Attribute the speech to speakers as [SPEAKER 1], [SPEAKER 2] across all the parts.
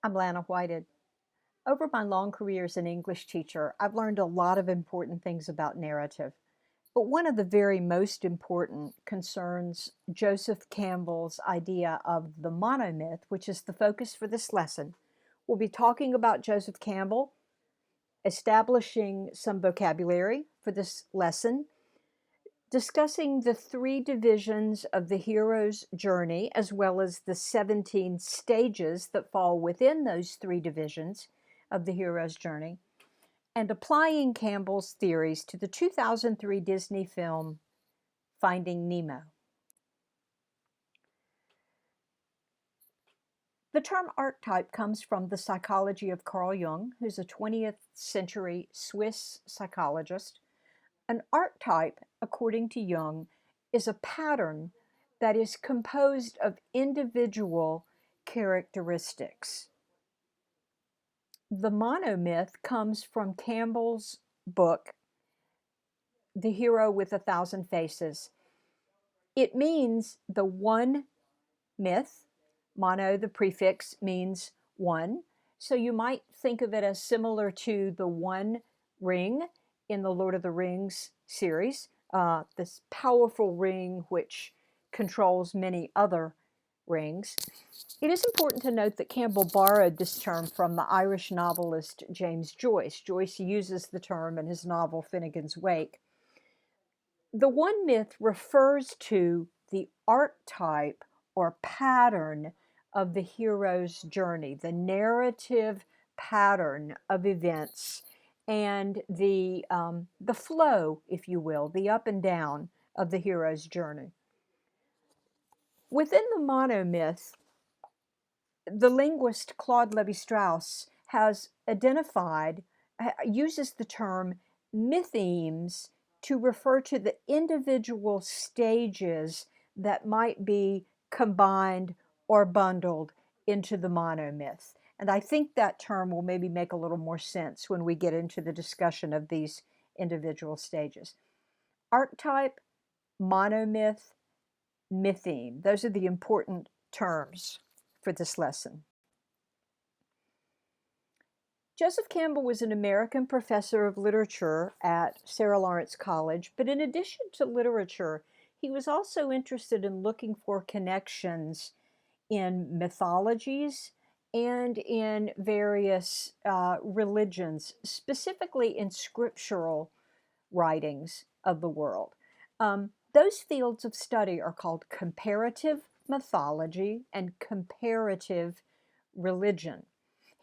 [SPEAKER 1] I'm Lana Whited. Over my long career as an English teacher, I've learned a lot of important things about narrative. But one of the very most important concerns Joseph Campbell's idea of the monomyth, which is the focus for this lesson. We'll be talking about Joseph Campbell, establishing some vocabulary for this lesson, discussing the three divisions of the hero's journey, as well as the 17 stages that fall within those three divisions of the hero's journey, and applying Campbell's theories to the 2003 Disney film Finding Nemo. The term archetype comes from the psychology of Carl Jung, who's a 20th century Swiss psychologist. An archetype, according to Jung, is a pattern that is composed of individual characteristics. The monomyth comes from Campbell's book, The Hero with a Thousand Faces. It means the one myth. Mono, the prefix, means one. So you might think of it as similar to the One Ring in the Lord of the Rings series, this powerful ring which controls many other rings. It is important to note that Campbell borrowed this term from the Irish novelist James Joyce. Joyce uses the term in his novel Finnegan's Wake. The one myth refers to the archetype or pattern of the hero's journey, the narrative pattern of events and the flow, if you will, the up and down of the hero's journey. Within the monomyth, the linguist Claude Lévi-Strauss has uses the term mythemes to refer to the individual stages that might be combined or bundled into the monomyth. And I think that term will maybe make a little more sense when we get into the discussion of these individual stages. Archetype, monomyth, mytheme. Those are the important terms for this lesson. Joseph Campbell was an American professor of literature at Sarah Lawrence College, but in addition to literature, he was also interested in looking for connections in mythologies and in various religions, specifically in scriptural writings of the world. Those fields of study are called comparative mythology and comparative religion.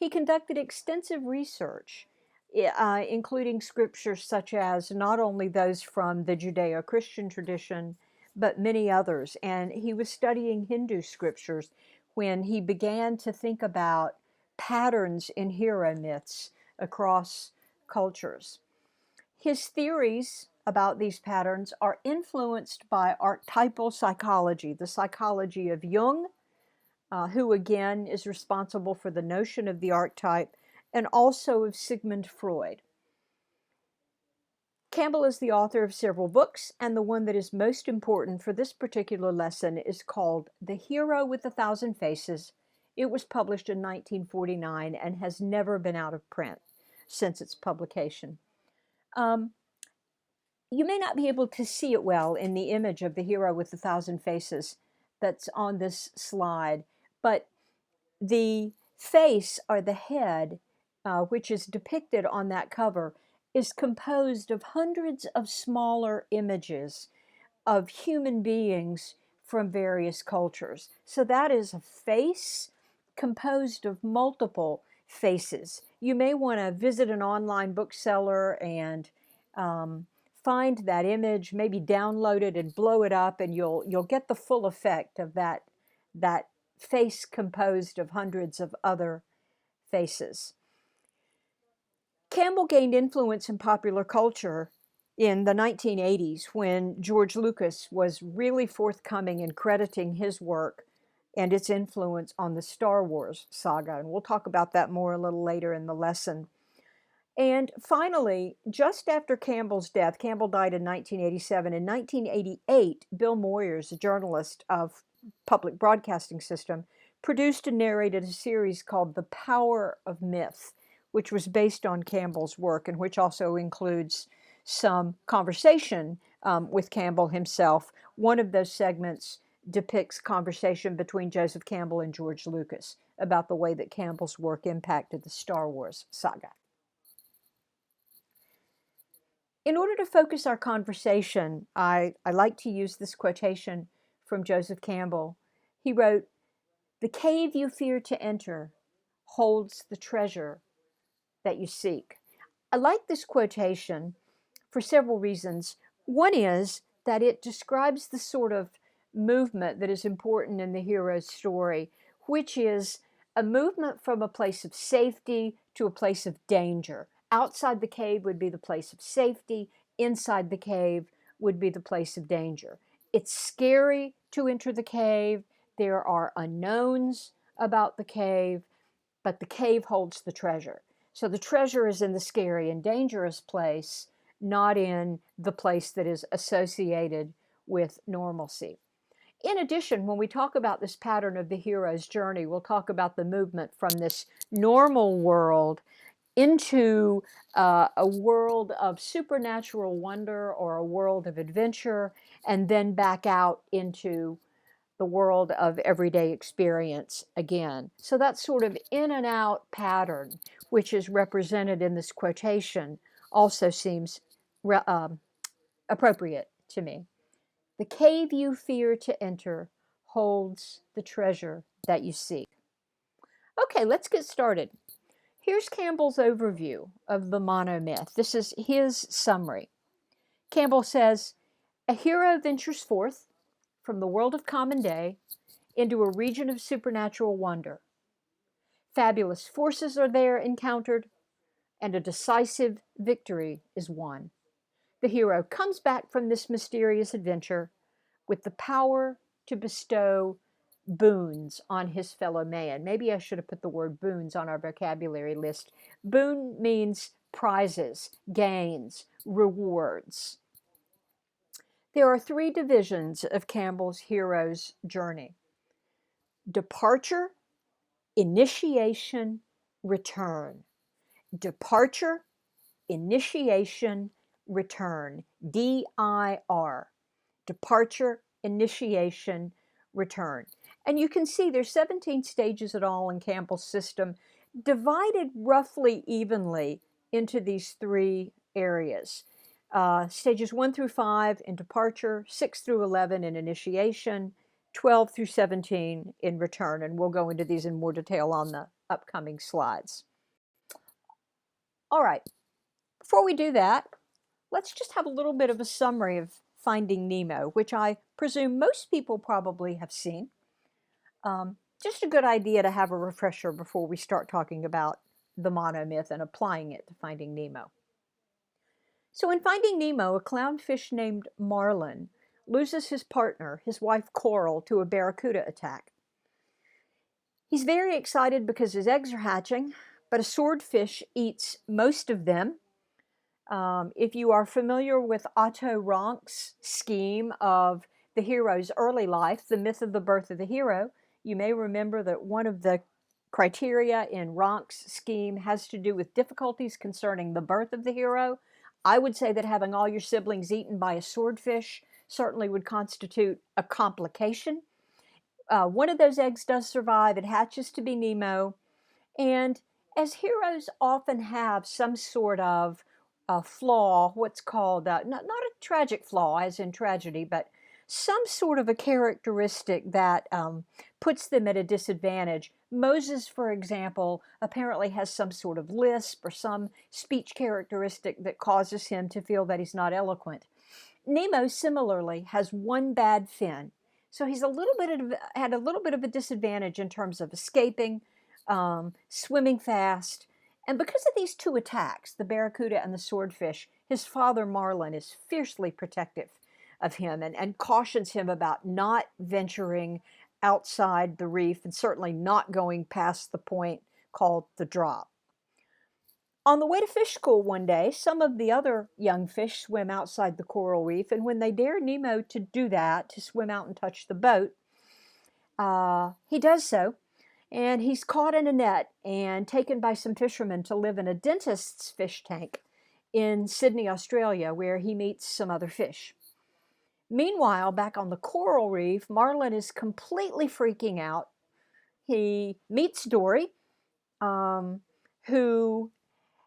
[SPEAKER 1] He conducted extensive research, including scriptures such as not only those from the Judeo-Christian tradition, but many others. And he was studying Hindu scriptures when he began to think about patterns in hero myths across cultures. His theories about these patterns are influenced by archetypal psychology, the psychology of Jung, who again is responsible for the notion of the archetype, and also of Sigmund Freud. Campbell is the author of several books, and the one that is most important for this particular lesson is called The Hero with a Thousand Faces. It was published in 1949 and has never been out of print since its publication. You may not be able to see it well in the image of the hero with a thousand faces that's on this slide, but the face or the head, which is depicted on that cover, is composed of hundreds of smaller images of human beings from various cultures. So that is a face composed of multiple faces. You may want to visit an online bookseller and find that image, maybe download it and blow it up, and you'll get the full effect of that face composed of hundreds of other faces. Campbell gained influence in popular culture in the 1980s when George Lucas was really forthcoming in crediting his work and its influence on the Star Wars saga. And we'll talk about that more a little later in the lesson. And finally, just after Campbell's death, Campbell died in 1987. In 1988, Bill Moyers, a journalist of public broadcasting system, produced and narrated a series called The Power of Myth, which was based on Campbell's work and which also includes some conversation with Campbell himself. One of those segments depicts conversation between Joseph Campbell and George Lucas about the way that Campbell's work impacted the Star Wars saga. In order to focus our conversation, I like to use this quotation from Joseph Campbell. He wrote, "The cave you fear to enter holds the treasure that you seek." I like this quotation for several reasons. One is that it describes the sort of movement that is important in the hero's story, which is a movement from a place of safety to a place of danger. Outside the cave would be the place of safety. Inside the cave would be the place of danger. It's scary to enter the cave. There are unknowns about the cave, but the cave holds the treasure. So the treasure is in the scary and dangerous place, not in the place that is associated with normalcy. In addition, when we talk about this pattern of the hero's journey, we'll talk about the movement from this normal world into a world of supernatural wonder or a world of adventure, and then back out into the world of everyday experience again. So that sort of in and out pattern, which is represented in this quotation, also seems appropriate to me. The cave you fear to enter holds the treasure that you seek. Okay, let's get started. Here's Campbell's overview of the monomyth. This is his summary. Campbell says, a hero ventures forth from the world of common day into a region of supernatural wonder. Fabulous forces are there encountered, and a decisive victory is won. The hero comes back from this mysterious adventure with the power to bestow boons on his fellow man. Maybe I should have put the word boons on our vocabulary list. Boon means prizes, gains, rewards. There are three divisions of Campbell's hero's journey: departure, initiation, return. Departure, initiation, return. DIR. Departure, initiation, return. And you can see there's 17 stages at all in Campbell's system, divided roughly evenly into these three areas. Stages 1 through 5 in departure, 6 through 11 in initiation, 12 through 17 in return. And we'll go into these in more detail on the upcoming slides. All right, before we do that, let's just have a little bit of a summary of Finding Nemo, which I presume most people probably have seen. Just a good idea to have a refresher before we start talking about the monomyth and applying it to Finding Nemo. So in Finding Nemo, a clownfish named Marlin loses his partner, his wife Coral, to a barracuda attack. He's very excited because his eggs are hatching, but a swordfish eats most of them. If you are familiar with Otto Rank's scheme of the hero's early life, the myth of the birth of the hero, you may remember that one of the criteria in Rank's scheme has to do with difficulties concerning the birth of the hero. I would say that having all your siblings eaten by a swordfish certainly would constitute a complication. One of those eggs does survive. It hatches to be Nemo. And as heroes often have some sort of flaw, what's called, not a tragic flaw as in tragedy, but some sort of a characteristic that puts them at a disadvantage. Moses, for example, apparently has some sort of lisp or some speech characteristic that causes him to feel that he's not eloquent. Nemo similarly has one bad fin, so he's had a little bit of a disadvantage in terms of escaping, swimming fast. And because of these two attacks, the barracuda and the swordfish, his father Marlin is fiercely protective of him and cautions him about not venturing outside the reef and certainly not going past the point called the drop. On the way to fish school one day, some of the other young fish swim outside the coral reef, and when they dare Nemo to do that, to swim out and touch the boat, He does so, and he's caught in a net and taken by some fishermen to live in a dentist's fish tank in Sydney, Australia, where he meets some other fish. Meanwhile, back on the coral reef, Marlin is completely freaking out. He meets Dory, who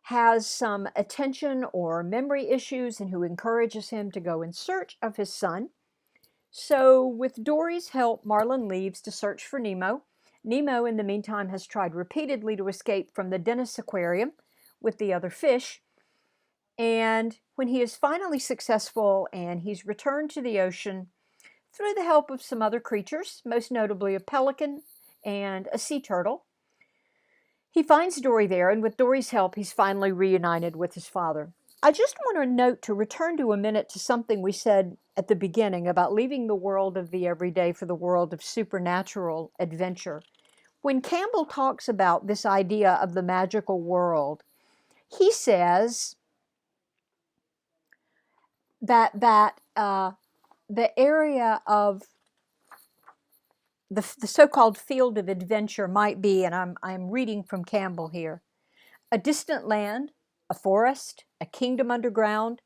[SPEAKER 1] has some attention or memory issues and who encourages him to go in search of his son. So, with Dory's help, Marlin leaves to search for Nemo. Nemo, in the meantime, has tried repeatedly to escape from the dentist's aquarium with the other fish. And when he is finally successful and he's returned to the ocean through the help of some other creatures, most notably a pelican and a sea turtle, he finds Dory there, and with Dory's help, he's finally reunited with his father. I just want to note, to return to a minute to something we said at the beginning about leaving the world of the everyday for the world of supernatural adventure. When Campbell talks about this idea of the magical world, he says that the area of the so-called field of adventure might be, and I'm reading from Campbell here, a distant land, a forest, a kingdom underground,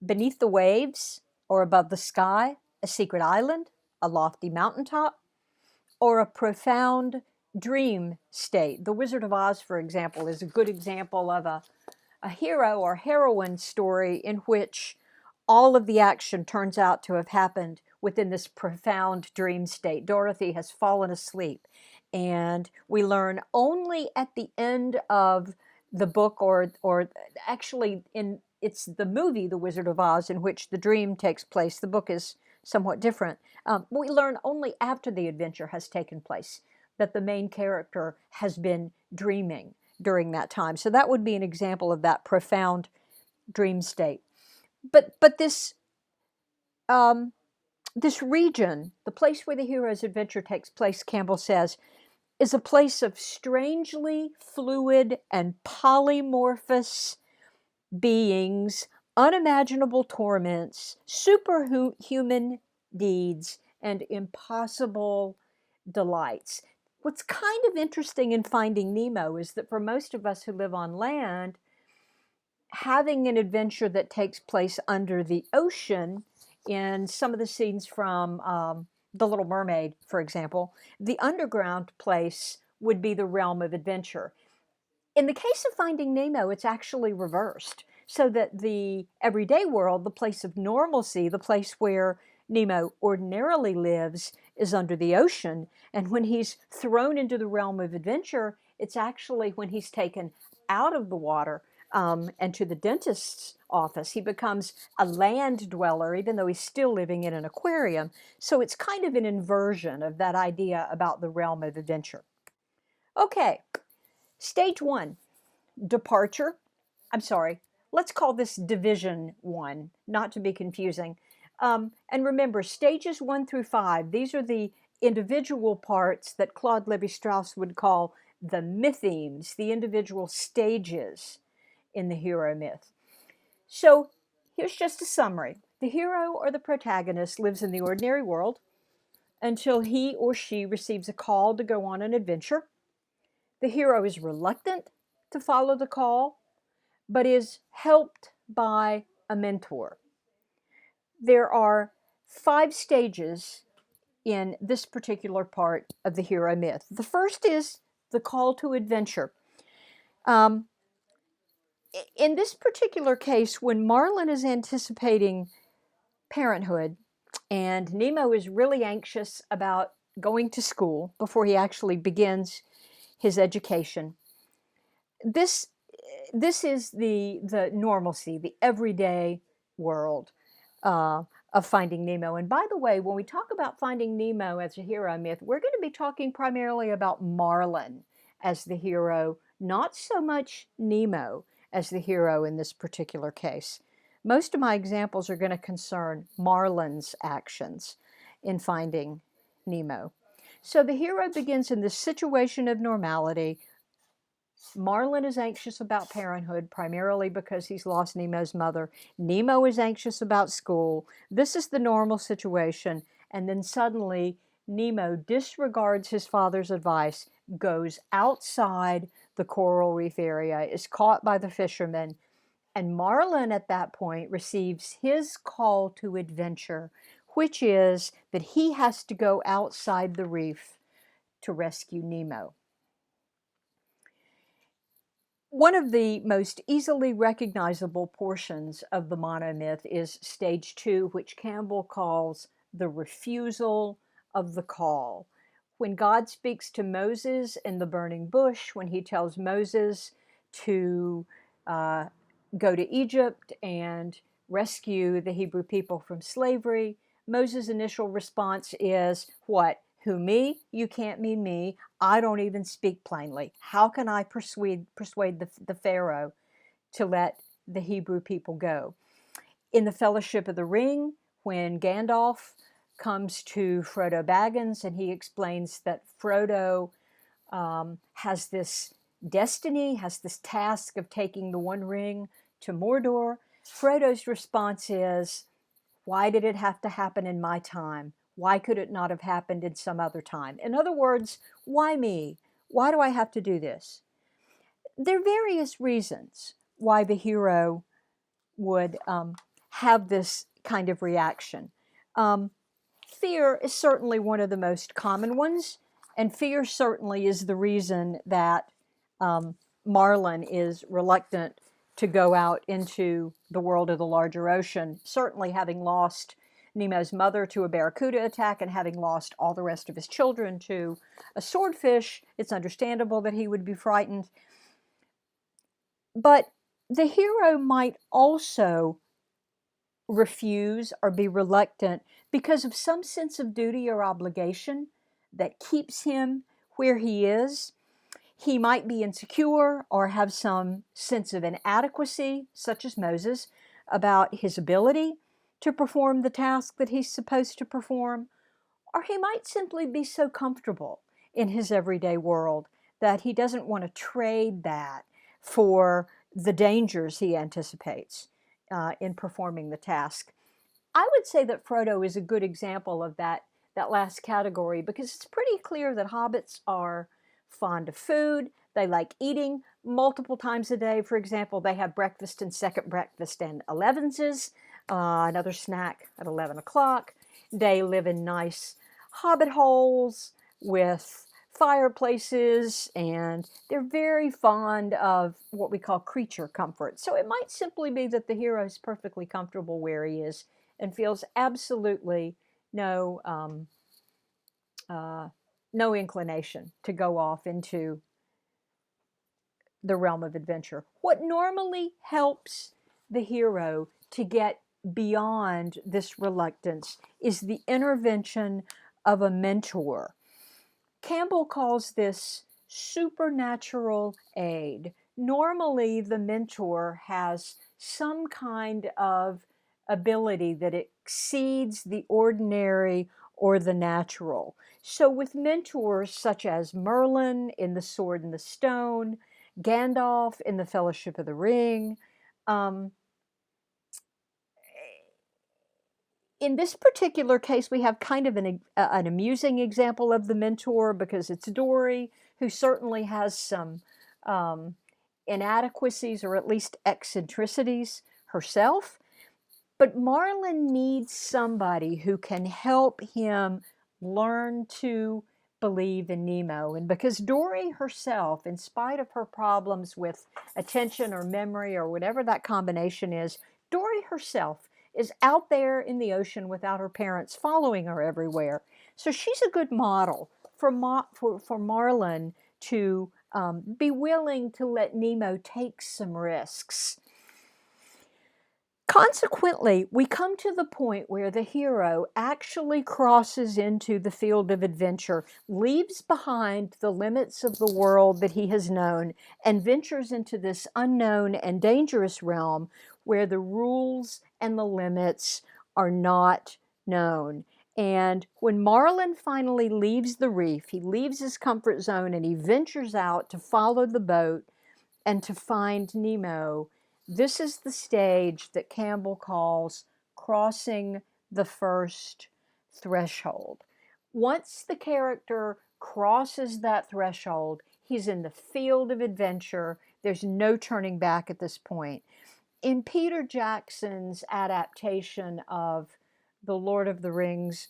[SPEAKER 1] beneath the waves or above the sky, a secret island, a lofty mountaintop, or a profound dream state. The Wizard of Oz, for example, is a good example of a hero or heroine story in which all of the action turns out to have happened within this profound dream state. Dorothy has fallen asleep, and we learn only at the end of the book, or actually it's the movie The Wizard of Oz, in which the dream takes place. The book is somewhat different. We learn only after the adventure has taken place that the main character has been dreaming during that time. So that would be an example of that profound dream state. But this this region, the place where the hero's adventure takes place, Campbell says, is a place of strangely fluid and polymorphous beings, unimaginable torments, superhuman deeds, and impossible delights. What's kind of interesting in Finding Nemo is that for most of us who live on land, having an adventure that takes place under the ocean, in some of the scenes from The Little Mermaid, for example, the underground place would be the realm of adventure. In the case of Finding Nemo, it's actually reversed, so that the everyday world, the place of normalcy, the place where Nemo ordinarily lives, is under the ocean. And when he's thrown into the realm of adventure, it's actually when he's taken out of the water and to the dentist's office. He becomes a land dweller, even though he's still living in an aquarium. So it's kind of an inversion of that idea about the realm of adventure. Okay, stage one, departure. I'm sorry, let's call this division one, not to be confusing. And remember, stages 1 through 5, these are the individual parts that Claude Lévi-Strauss would call the mythemes, the individual stages in the hero myth. So here's just a summary. The hero or the protagonist lives in the ordinary world until he or she receives a call to go on an adventure. The hero is reluctant to follow the call, but is helped by a mentor. There are 5 stages in this particular part of the hero myth. The first is the call to adventure. In this particular case, when Marlin is anticipating parenthood and Nemo is really anxious about going to school before he actually begins his education, this is the normalcy, the everyday world of Finding Nemo. And by the way, when we talk about Finding Nemo as a hero myth, we're going to be talking primarily about Marlin as the hero, not so much Nemo as the hero in this particular case. Most of my examples are going to concern Marlin's actions in Finding Nemo. So the hero begins in this situation of normality. Marlin is anxious about parenthood, primarily because he's lost Nemo's mother. Nemo is anxious about school. This is the normal situation. And then suddenly Nemo disregards his father's advice, goes outside the coral reef area, is caught by the fishermen, and Marlin at that point receives his call to adventure, which is that he has to go outside the reef to rescue Nemo. One of the most easily recognizable portions of the monomyth is stage 2, which Campbell calls the refusal of the call. When God speaks to Moses in the burning bush, when he tells Moses to go to Egypt and rescue the Hebrew people from slavery, Moses' initial response is what? Who, me? You can't mean me. I don't even speak plainly. How can I persuade the Pharaoh to let the Hebrew people go? In the Fellowship of the Ring, when Gandalf comes to Frodo Baggins and he explains that Frodo has this destiny, has this task of taking the One Ring to Mordor, Frodo's response is, why did it have to happen in my time? Why could it not have happened in some other time? In other words, why me? Why do I have to do this? There are various reasons why the hero would have this kind of reaction. Fear is certainly one of the most common ones, and fear certainly is the reason that Marlin is reluctant to go out into the world of the larger ocean, certainly having lost Nemo's mother to a barracuda attack and having lost all the rest of his children to a swordfish. It's understandable that he would be frightened. But the hero might also refuse or be reluctant because of some sense of duty or obligation that keeps him where he is. He might be insecure or have some sense of inadequacy, such as Moses, about his ability to perform the task that he's supposed to perform. Or he might simply be so comfortable in his everyday world that he doesn't want to trade that for the dangers he anticipates in performing the task. I would say that Frodo is a good example of that last category because it's pretty clear that hobbits are fond of food. They like eating multiple times a day. For example, they have breakfast and second breakfast and 11s, another snack at 11 o'clock. They live in nice hobbit holes with fireplaces, and they're very fond of what we call creature comfort. So it might simply be that the hero is perfectly comfortable where he is and feels absolutely no inclination to go off into the realm of adventure. What normally helps the hero to get beyond this reluctance is the intervention of a mentor. Campbell calls this supernatural aid. Normally, the mentor has some kind of ability that exceeds the ordinary or the natural. So with mentors such as Merlin in The Sword and the Stone, Gandalf in The Fellowship of the Ring, in this particular case, we have kind of an amusing example of the mentor because it's Dory, who certainly has some inadequacies or at least eccentricities herself. But Marlin needs somebody who can help him learn to believe in Nemo. And because Dory herself, in spite of her problems with attention or memory or whatever that combination is, Dory herself is out there in the ocean without her parents following her everywhere. So she's a good model for Marlin to be willing to let Nemo take some risks. Consequently, we come to the point where the hero actually crosses into the field of adventure, leaves behind the limits of the world that he has known, and ventures into this unknown and dangerous realm where the rules and the limits are not known. And when Marlin finally leaves the reef, he leaves his comfort zone and he ventures out to follow the boat and to find Nemo. This is the stage that Campbell calls crossing the first threshold. Once the character crosses that threshold, he's in the field of adventure. There's no turning back at this point. In Peter Jackson's adaptation of the Lord of the Rings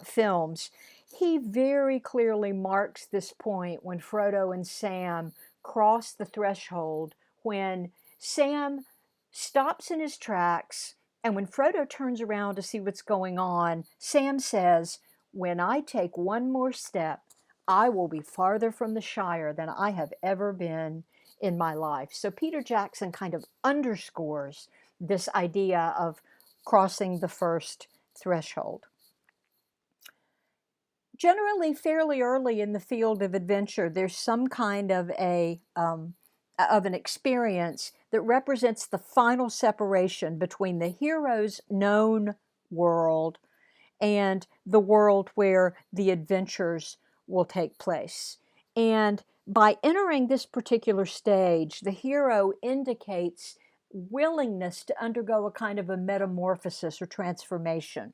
[SPEAKER 1] films, he very clearly marks this point when Frodo and Sam cross the threshold, when Sam stops in his tracks, and when Frodo turns around to see what's going on, Sam says, "When I take one more step, I will be farther from the Shire than I have ever been in my life." So Peter Jackson kind of underscores this idea of crossing the first threshold. Generally, fairly early in the field of adventure, there's some kind of an experience that represents the final separation between the hero's known world and the world where the adventures will take place. And by entering this particular stage, the hero indicates willingness to undergo a kind of a metamorphosis or transformation.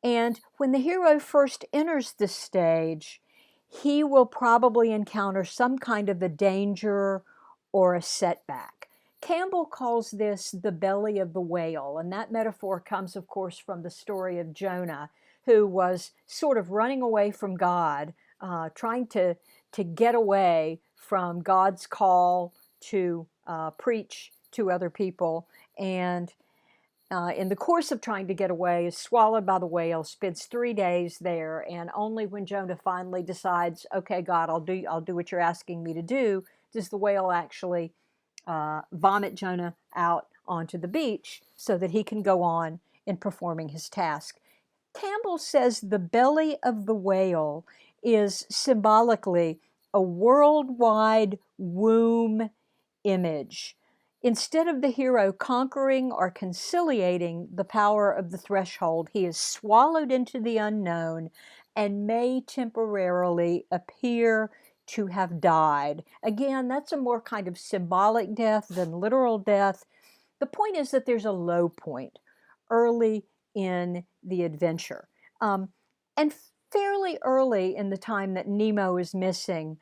[SPEAKER 1] And when the hero first enters this stage, he will probably encounter some kind of a danger or a setback. Campbell calls this the belly of the whale, and that metaphor comes, of course, from the story of Jonah, who was sort of running away from God, trying to get away from God's call to preach to other people, and in the course of trying to get away, is swallowed by the whale, spends 3 days there, and only when Jonah finally decides, "Okay, God, I'll do what you're asking me to do," does the whale actually vomit Jonah out onto the beach so that he can go on in performing his task. Campbell says the belly of the whale is symbolically a worldwide womb image. Instead of the hero conquering or conciliating the power of the threshold, he is swallowed into the unknown and may temporarily appear to have died. Again, that's a more kind of symbolic death than literal death. The point is that there's a low point early in the adventure. And fairly early in the time that Nemo is missing,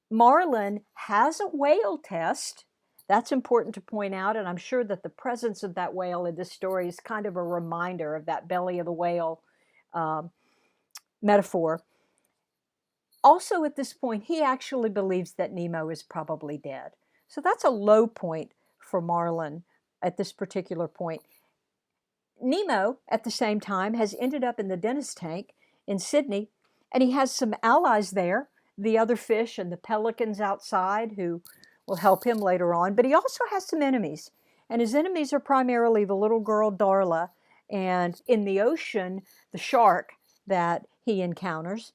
[SPEAKER 1] Marlin has a whale test. That's important to point out, and I'm sure that the presence of that whale in this story is kind of a reminder of that belly of the whale metaphor. Also, at this point, he actually believes that Nemo is probably dead. So that's a low point for Marlin at this particular point. Nemo, at the same time, has ended up in the dentist tank in Sydney, and he has some allies there, the other fish and the pelicans outside, who will help him later on. But he also has some enemies, and his enemies are primarily the little girl Darla, and in the ocean, the shark that he encounters.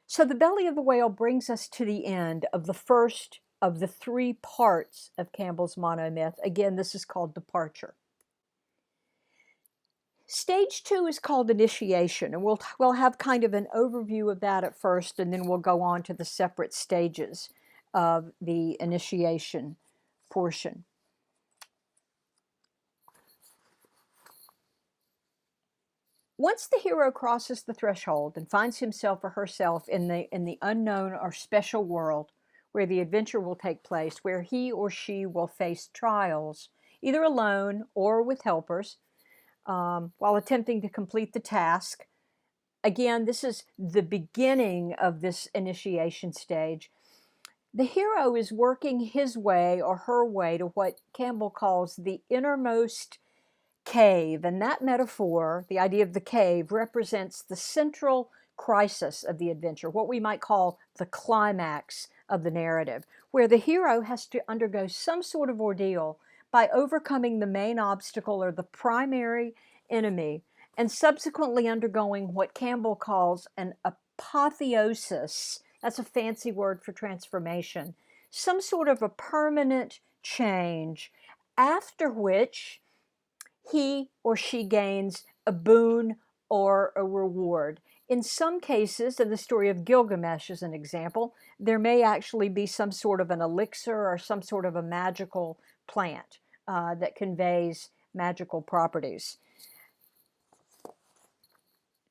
[SPEAKER 1] So the belly of the whale brings us to the end of the first of the 3 parts of Campbell's monomyth. Again, this is called departure. Stage 2 is called initiation, and we'll have kind of an overview of that at first, and then we'll go on to the separate stages of the initiation portion. Once the hero crosses the threshold and finds himself or herself in the unknown or special world where the adventure will take place, where he or she will face trials, either alone or with helpers, while attempting to complete the task. Again, this is the beginning of this initiation stage. The hero is working his way or her way to what Campbell calls the innermost cave, and that metaphor, the idea of the cave, represents the central crisis of the adventure, what we might call the climax of the narrative, where the hero has to undergo some sort of ordeal by overcoming the main obstacle or the primary enemy, and subsequently undergoing what Campbell calls an apotheosis. That's a fancy word for transformation, some sort of a permanent change, after which he or she gains a boon or a reward. In some cases, in the story of Gilgamesh as an example, there may actually be some sort of an elixir or some sort of a magical plant that conveys magical properties.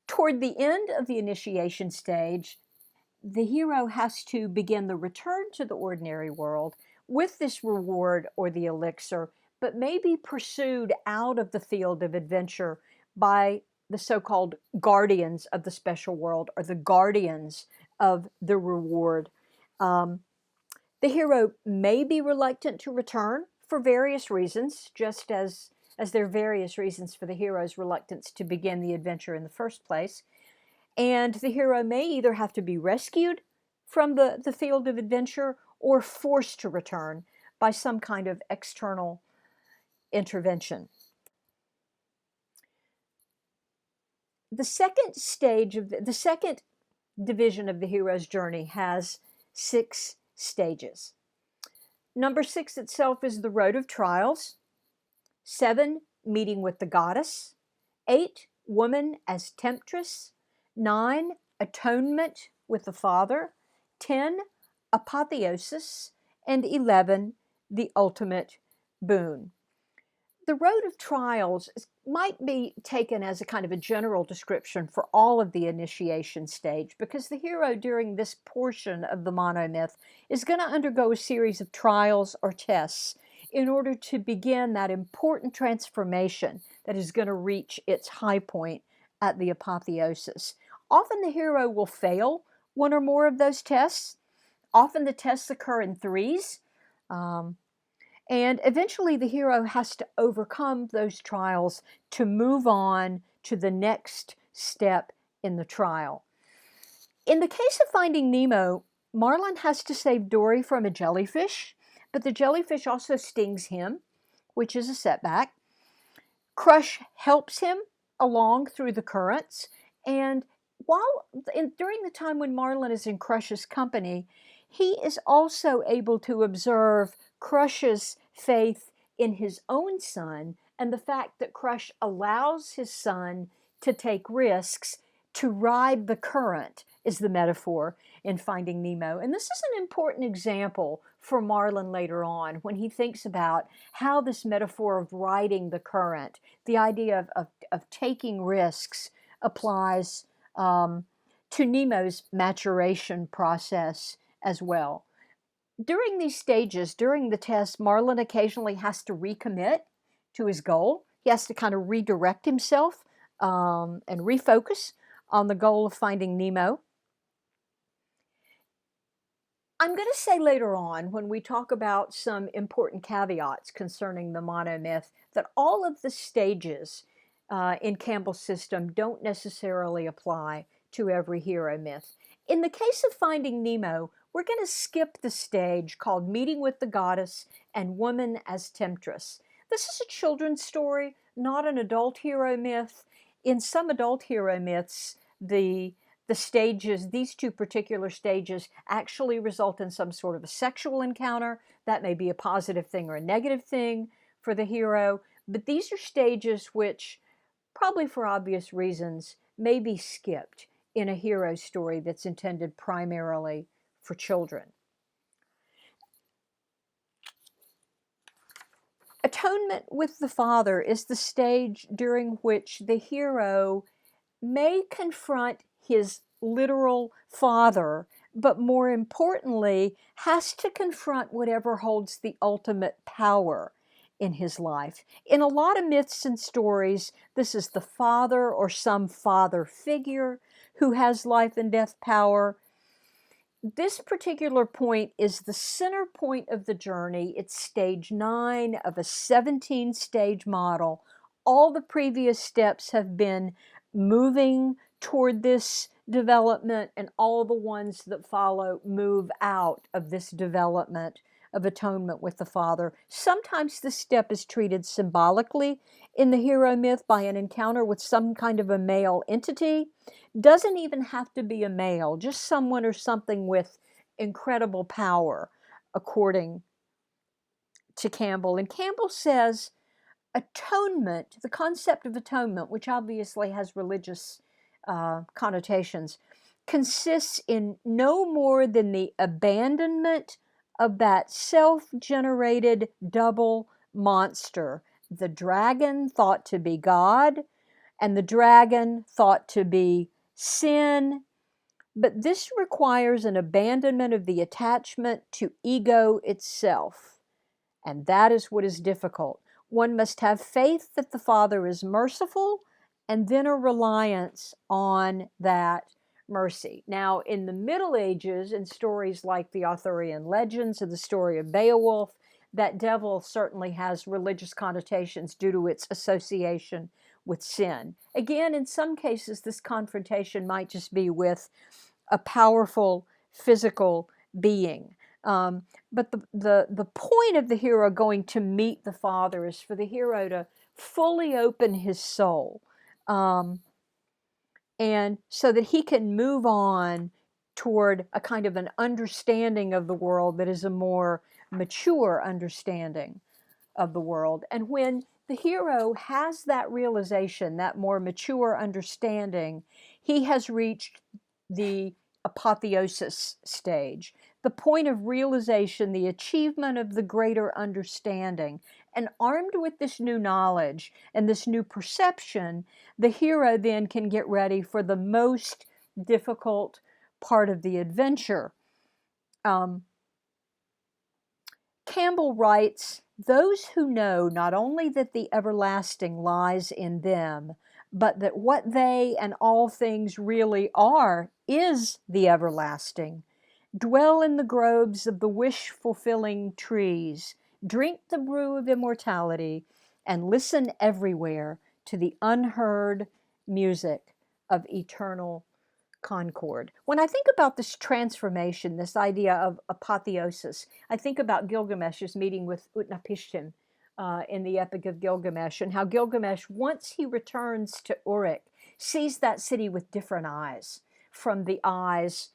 [SPEAKER 1] Toward the end of the initiation stage, the hero has to begin the return to the ordinary world with this reward or the elixir, but may be pursued out of the field of adventure by the so-called guardians of the special world, or the guardians of the reward. Um, the hero may be reluctant to return for various reasons, just as there are various reasons for the hero's reluctance to begin the adventure in the first place. And the hero may either have to be rescued from the field of adventure or forced to return by some kind of external intervention. The second stage of the second division of the hero's journey has 6 stages. Number 6 itself is the road of trials. 7, meeting with the goddess. 8, woman as temptress. 9, atonement with the father. 10, apotheosis. And 11, the ultimate boon. The road of trials might be taken as a kind of a general description for all of the initiation stage, because the hero during this portion of the monomyth is going to undergo a series of trials or tests in order to begin that important transformation that is going to reach its high point at the apotheosis. Often the hero will fail one or more of those tests. Often the tests occur in threes. And eventually the hero has to overcome those trials to move on to the next step in the trial. In the case of Finding Nemo, Marlin has to save Dory from a jellyfish, but the jellyfish also stings him, which is a setback. Crush helps him along through the currents, and during the time when Marlin is in Crush's company, he is also able to observe Crush's faith in his own son, and the fact that Crush allows his son to take risks, to ride the current, is the metaphor in Finding Nemo. And this is an important example for Marlin later on when he thinks about how this metaphor of riding the current, the idea of taking risks, applies to Nemo's maturation process as well. During these stages, during the test, Marlin occasionally has to recommit to his goal. He has to kind of redirect himself and refocus on the goal of finding Nemo. I'm going to say later on, when we talk about some important caveats concerning the monomyth, that all of the stages in Campbell's system don't necessarily apply to every hero myth. In the case of Finding Nemo, we're going to skip the stage called Meeting with the Goddess and Woman as Temptress. This is a children's story, not an adult hero myth. In some adult hero myths, the stages, these 2 particular stages, actually result in some sort of a sexual encounter. That may be a positive thing or a negative thing for the hero. But these are stages which, probably for obvious reasons, may be skipped in a hero story that's intended primarily for children. Atonement with the father is the stage during which the hero may confront his literal father, but more importantly, has to confront whatever holds the ultimate power in his life. In a lot of myths and stories, this is the father or some father figure who has life and death power. This particular point is the center point of the journey. It's stage 9 of a 17-stage model. All the previous steps have been moving toward this development, and all the ones that follow move out of this development of atonement with the father. Sometimes this step is treated symbolically in the hero myth by an encounter with some kind of a male entity. Doesn't even have to be a male, just someone or something with incredible power, according to Campbell. And Campbell says atonement, the concept of atonement, which obviously has religious connotations, consists in no more than the abandonment of that self-generated double monster, the dragon thought to be God and the dragon thought to be sin. But this requires an abandonment of the attachment to ego itself. And that is what is difficult. One must have faith that the Father is merciful, and then a reliance on that mercy. Now, in the Middle Ages, in stories like the Arthurian legends or the story of Beowulf, that devil certainly has religious connotations due to its association with sin. Again, in some cases, this confrontation might just be with a powerful physical being. But the point of the hero going to meet the Father is for the hero to fully open his soul, and so that he can move on toward a kind of an understanding of the world that is a more mature understanding of the world. And when the hero has that realization, that more mature understanding, he has reached the apotheosis stage, the point of realization, the achievement of the greater understanding. And armed with this new knowledge and this new perception, the hero then can get ready for the most difficult part of the adventure. Campbell writes, "Those who know not only that the everlasting lies in them, but that what they and all things really are is the everlasting, dwell in the groves of the wish-fulfilling trees, drink the brew of immortality, and listen everywhere to the unheard music of eternal concord." When I think about this transformation, this idea of apotheosis, I think about Gilgamesh's meeting with Utnapishtim in the Epic of Gilgamesh, and how Gilgamesh, once he returns to Uruk, sees that city with different eyes from the eyes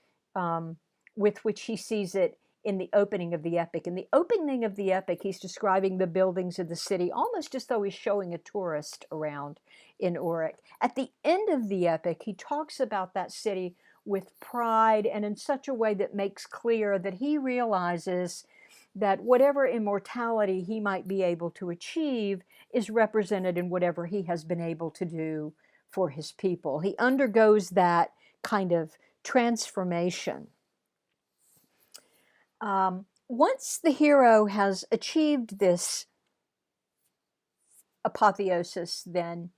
[SPEAKER 1] with which he sees it in the opening of the epic. In the opening of the epic, he's describing the buildings of the city almost as though he's showing a tourist around in Uruk. At the end of the epic, he talks about that city with pride and in such a way that makes clear that he realizes that whatever immortality he might be able to achieve is represented in whatever he has been able to do for his people. He undergoes that kind of transformation. Once the hero has achieved this apotheosis, then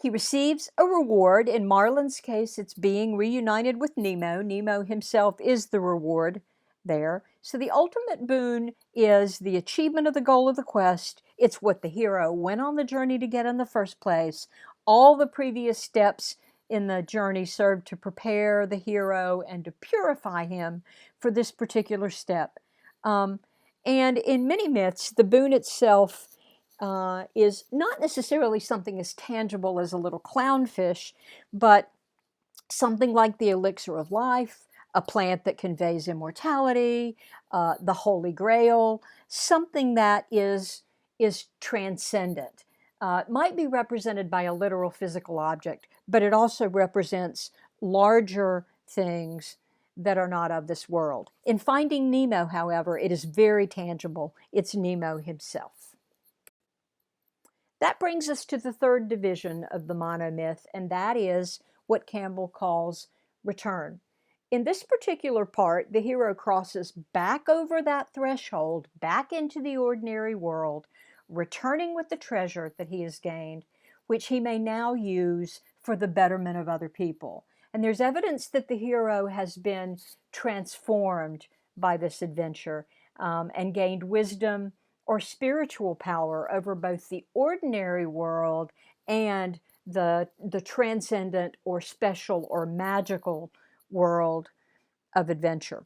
[SPEAKER 1] he receives a reward. In Marlin's case, it's being reunited with Nemo. Nemo himself is the reward there. So the ultimate boon is the achievement of the goal of the quest. It's what the hero went on the journey to get in the first place. All the previous steps in the journey served to prepare the hero and to purify him for this particular step. And in many myths, the boon itself is not necessarily something as tangible as a little clownfish, but something like the elixir of life, a plant that conveys immortality, the Holy Grail, something that is transcendent. It might be represented by a literal physical object, but it also represents larger things that are not of this world. In Finding Nemo, however, it is very tangible. It's Nemo himself. That brings us to the third division of the monomyth, and that is what Campbell calls return. In this particular part, the hero crosses back over that threshold, back into the ordinary world, returning with the treasure that he has gained, which he may now use for the betterment of other people. And there's evidence that the hero has been transformed by this adventure and gained wisdom or spiritual power over both the ordinary world and the transcendent or special or magical world of adventure.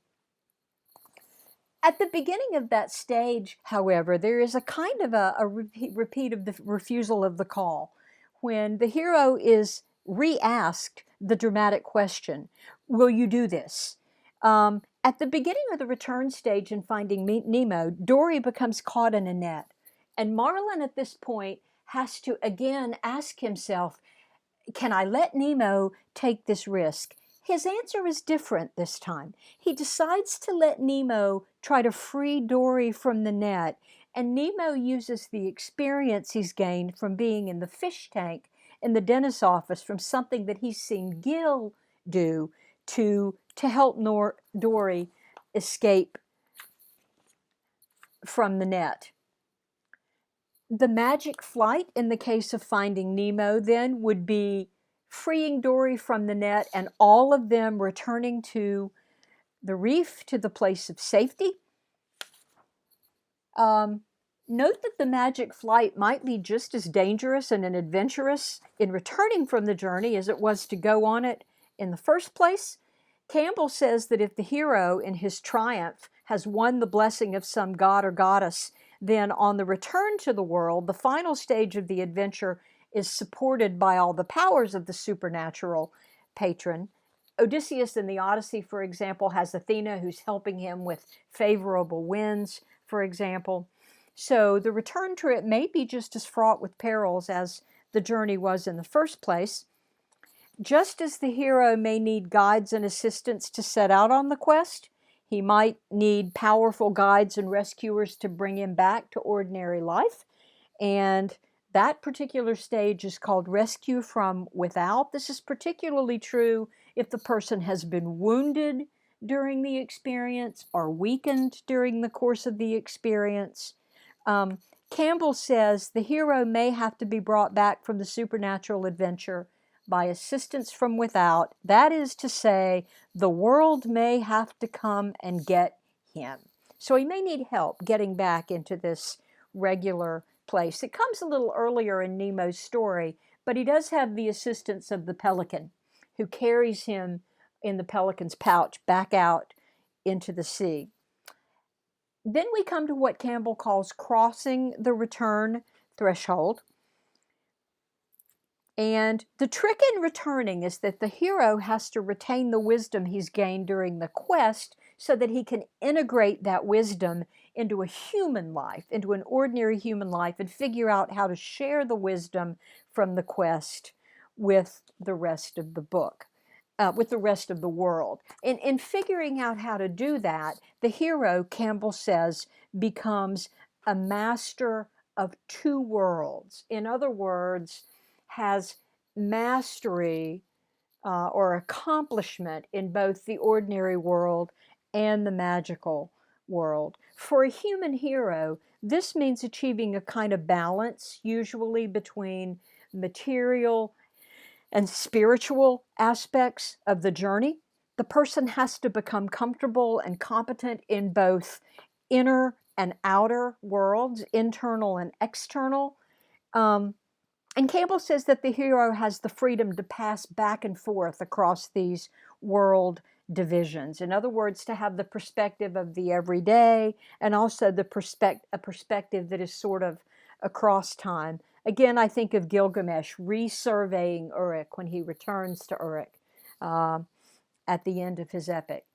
[SPEAKER 1] At the beginning of that stage, however, there is a kind of a repeat of the refusal of the call, when the hero is re-asked the dramatic question, will you do this? At the beginning of the return stage in Finding Nemo, Dory becomes caught in a net, and Marlin at this point has to again ask himself, can I let Nemo take this risk? His answer is different this time. He decides to let Nemo try to free Dory from the net, and Nemo uses the experience he's gained from being in the fish tank in the dentist's office from something that he's seen Gil do to help Dory escape from the net. The magic flight in the case of Finding Nemo then would be freeing Dory from the net and all of them returning to the reef, to the place of safety. Note that the magic flight might be just as dangerous and adventurous in returning from the journey as it was to go on it in the first place. Campbell says that if the hero in his triumph has won the blessing of some god or goddess, then on the return to the world, the final stage of the adventure is supported by all the powers of the supernatural patron. Odysseus in the Odyssey, for example, has Athena who's helping him with favorable winds, for example. So the return trip may be just as fraught with perils as the journey was in the first place. Just as the hero may need guides and assistants to set out on the quest, he might need powerful guides and rescuers to bring him back to ordinary life. And that particular stage is called rescue from without. This is particularly true if the person has been wounded during the experience or weakened during the course of the experience. Campbell says the hero may have to be brought back from the supernatural adventure by assistance from without. That is to say, the world may have to come and get him. So he may need help getting back into this regular place. It comes a little earlier in Nemo's story, but he does have the assistance of the pelican who carries him in the pelican's pouch back out into the sea. Then we come to what Campbell calls crossing the return threshold. And the trick in returning is that the hero has to retain the wisdom he's gained during the quest so that he can integrate that wisdom into a human life, into an ordinary human life, and figure out how to share the wisdom from the quest with the rest of the book, with the rest of the world. In figuring out how to do that, the hero, Campbell says, becomes a master of two worlds. In other words, has mastery or accomplishment in both the ordinary world and the magical world. For a human hero, this means achieving a kind of balance, usually between material and spiritual aspects of the journey. The person has to become comfortable and competent in both inner and outer worlds, internal and external. And Campbell says that the hero has the freedom to pass back and forth across these world divisions. In other words, to have the perspective of the everyday and also a perspective that is sort of across time. Again, I think of Gilgamesh resurveying Uruk when he returns to Uruk at the end of his epic.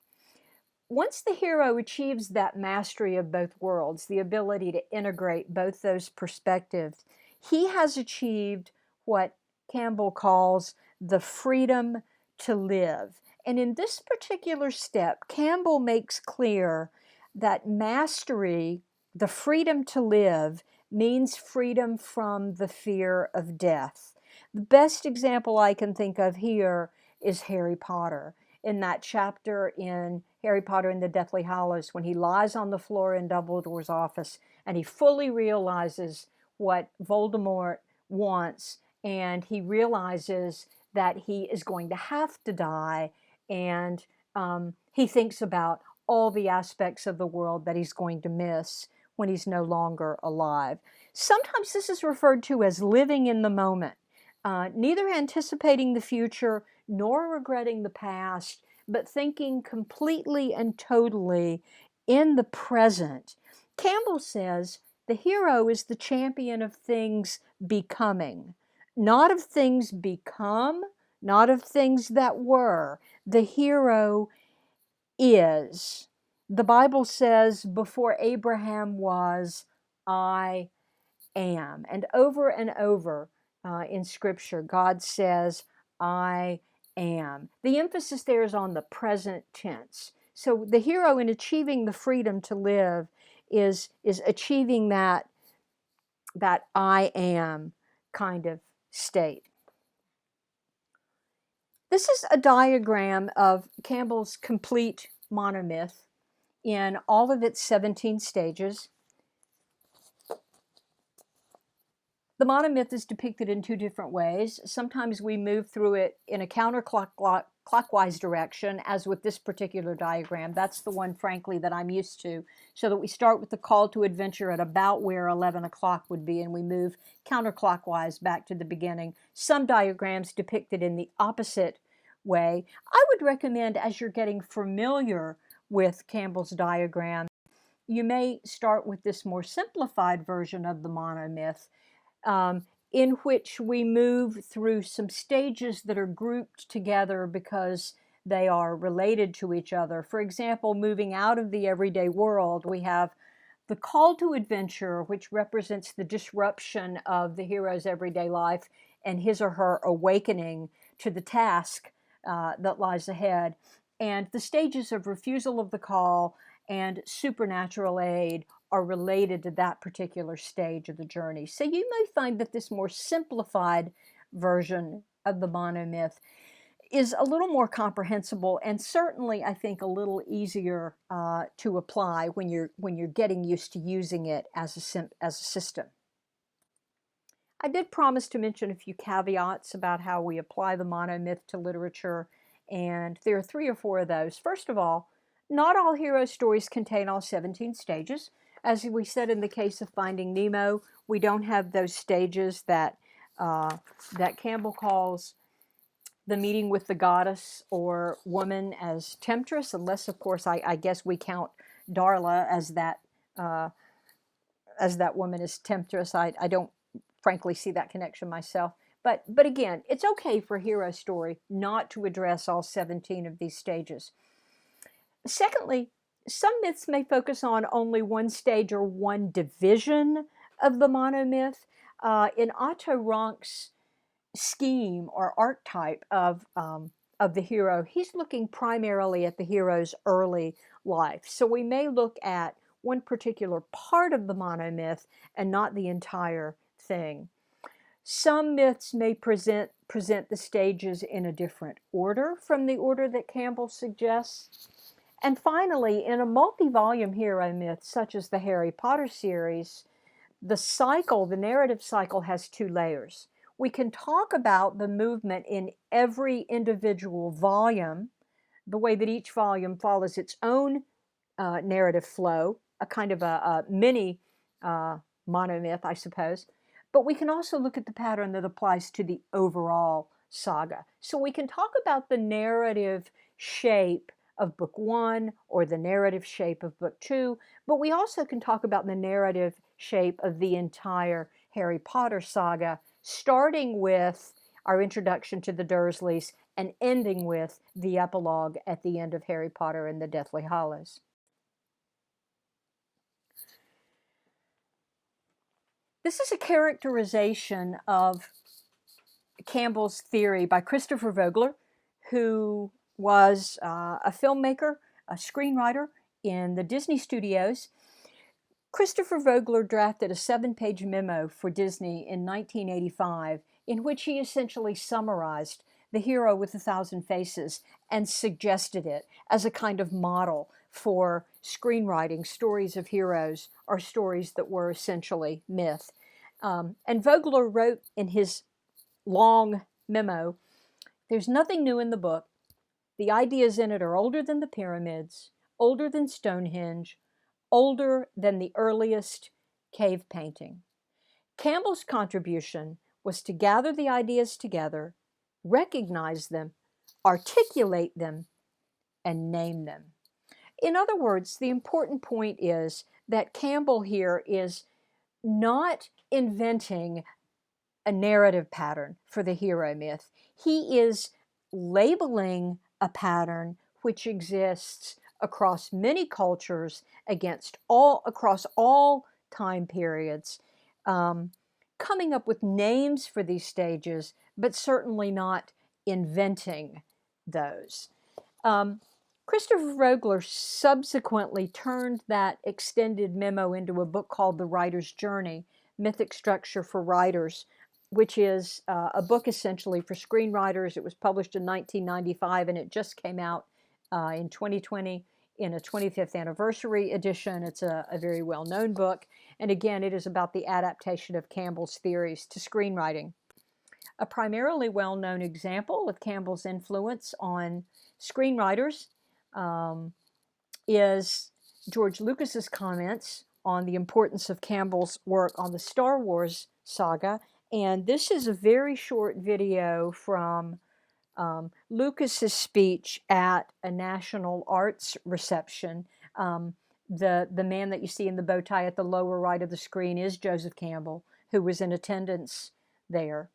[SPEAKER 1] Once the hero achieves that mastery of both worlds, the ability to integrate both those perspectives, he has achieved what Campbell calls the freedom to live. And in this particular step, Campbell makes clear that mastery, the freedom to live, means freedom from the fear of death. The best example I can think of here is Harry Potter. In that chapter in Harry Potter and the Deathly Hallows, when he lies on the floor in Dumbledore's office and he fully realizes what Voldemort wants, and he realizes that he is going to have to die, and he thinks about all the aspects of the world that he's going to miss when he's no longer alive. Sometimes this is referred to as living in the moment, neither anticipating the future nor regretting the past, but thinking completely and totally in the present. Campbell says the hero is the champion of things becoming, not of things become, not of things that were. The hero is. The Bible says, before Abraham was, I am. And over in Scripture, God says, I am. The emphasis there is on the present tense. So the hero, in achieving the freedom to live, is achieving that I am kind of state. This is a diagram of Campbell's complete monomyth in all of its 17 stages. The monomyth is depicted in two different ways. Sometimes we move through it in a counterclockwise direction, as with this particular diagram. That's the one, frankly, that I'm used to, so that we start with the call to adventure at about where 11 o'clock would be, and we move counterclockwise back to the beginning. Some diagrams depict it in the opposite way. I would recommend, as you're getting familiar with Campbell's diagram, you may start with this more simplified version of the monomyth, in which we move through some stages that are grouped together because they are related to each other. For example, moving out of the everyday world, we have the call to adventure, which represents the disruption of the hero's everyday life and his or her awakening to the task that lies ahead. And the stages of refusal of the call and supernatural aid are related to that particular stage of the journey. So you may find that this more simplified version of the monomyth is a little more comprehensible, and certainly I think a little easier to apply when you're getting used to using it as a system. I did promise to mention a few caveats about how we apply the monomyth to literature, and there are 3 or 4 of those. First of all, not all hero stories contain all 17 stages. As we said in the case of Finding Nemo, we don't have those stages that Campbell calls the meeting with the goddess or woman as temptress, unless, of course, I guess we count Darla as that woman as temptress. I don't frankly see that connection myself. But again, it's okay for a hero story not to address all 17 of these stages. Secondly, some myths may focus on only one stage or one division of the monomyth. In Otto Rank's scheme or archetype of the hero, he's looking primarily at the hero's early life. So we may look at one particular part of the monomyth and not the entire thing. Some myths may present the stages in a different order from the order that Campbell suggests. And finally, in a multi-volume hero myth, such as the Harry Potter series, the narrative cycle has 2 layers. We can talk about the movement in every individual volume, the way that each volume follows its own narrative flow, a kind of a mini monomyth, I suppose. But we can also look at the pattern that applies to the overall saga. So we can talk about the narrative shape of book 1 or the narrative shape of book 2, but we also can talk about the narrative shape of the entire Harry Potter saga, starting with our introduction to the Dursleys and ending with the epilogue at the end of Harry Potter and the Deathly Hallows. This is a characterization of Campbell's theory by Chrstopher Vogler, who was a filmmaker, a screenwriter in the Disney studios. Chrstopher Vogler drafted a 7-page memo for Disney in 1985 in which he essentially summarized The Hero with 1,000 Faces and suggested it as a kind of model for screenwriting stories of heroes or stories that were essentially myth. And Vogler wrote in his long memo, "There's nothing new in the book. The ideas in it are older than the pyramids, older than Stonehenge, older than the earliest cave painting. Campbell's contribution was to gather the ideas together, recognize them, articulate them, and name them." In other words, the important point is that Campbell here is not inventing a narrative pattern for the hero myth. He is labeling a pattern which exists across many cultures, across all time periods, coming up with names for these stages, but certainly not inventing those. Chrstopher Vogler subsequently turned that extended memo into a book called The Writer's Journey, Mythic Structure for Writers, which is a book essentially for screenwriters. It was published in 1995, and it just came out in 2020 in a 25th anniversary edition. It's a very well-known book. And again, it is about the adaptation of Campbell's theories to screenwriting. A primarily well-known example of Campbell's influence on screenwriters is George Lucas's comments on the importance of Campbell's work on the Star Wars saga. And this is a very short video from Lucas's speech at a national arts reception. The man that you see in the bow tie at the lower right of the screen is Joseph Campbell, who was in attendance there.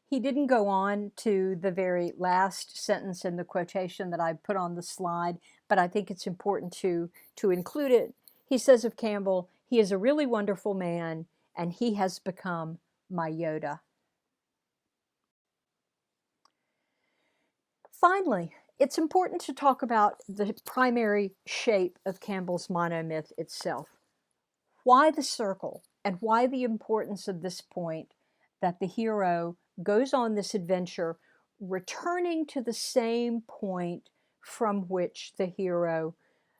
[SPEAKER 1] He didn't go on to the very last sentence in the quotation that I put on the slide, but I think it's important to include it. He says of Campbell, "He is a really wonderful man, and he has become my Yoda." Finally, it's important to talk about the primary shape of Campbell's monomyth itself. Why the circle, and why the importance of this point that the hero goes on this adventure returning to the same point from which the hero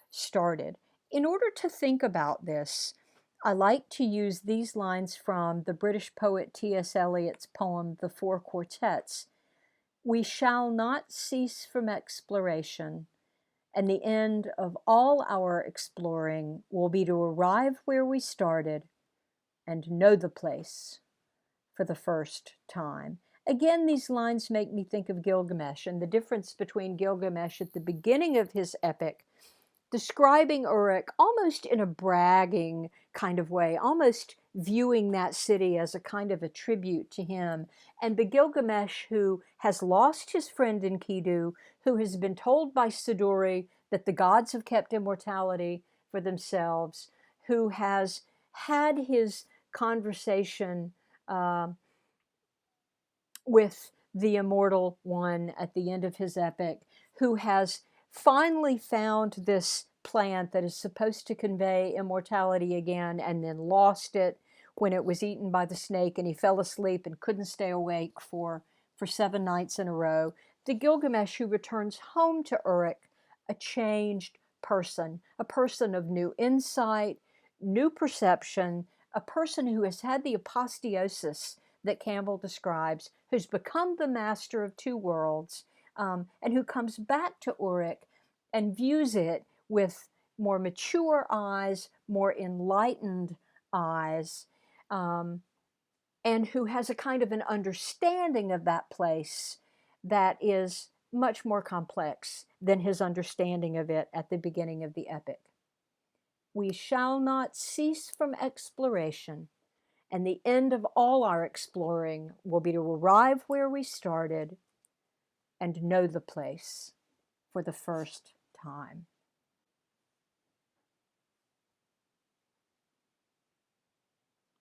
[SPEAKER 1] started. In order to think about this, I like to use these lines from the British poet T.S. Eliot's poem, The Four Quartets. "We shall not cease from exploration, and the end of all our exploring will be to arrive where we started and know the place for the first time." Again, these lines make me think of Gilgamesh and the difference between Gilgamesh at the beginning of his epic, describing Uruk almost in a bragging kind of way, almost viewing that city as a kind of a tribute to him, and the Gilgamesh who has lost his friend Enkidu, who has been told by Siduri that the gods have kept immortality for themselves, who has had his conversation with the immortal one at the end of his epic, who has finally found this plant that is supposed to convey immortality again and then lost it when it was eaten by the snake and he fell asleep and couldn't stay awake for 7 nights in a row. The Gilgamesh who returns home to Uruk, a changed person, a person of new insight, new perception, a person who has had the apotheosis that Campbell describes, who's become the master of two worlds, and who comes back to Uruk and views it with more mature eyes, more enlightened eyes, and who has a kind of an understanding of that place that is much more complex than his understanding of it at the beginning of the epic. We shall not cease from exploration, and the end of all our exploring will be to arrive where we started and know the place for the first time.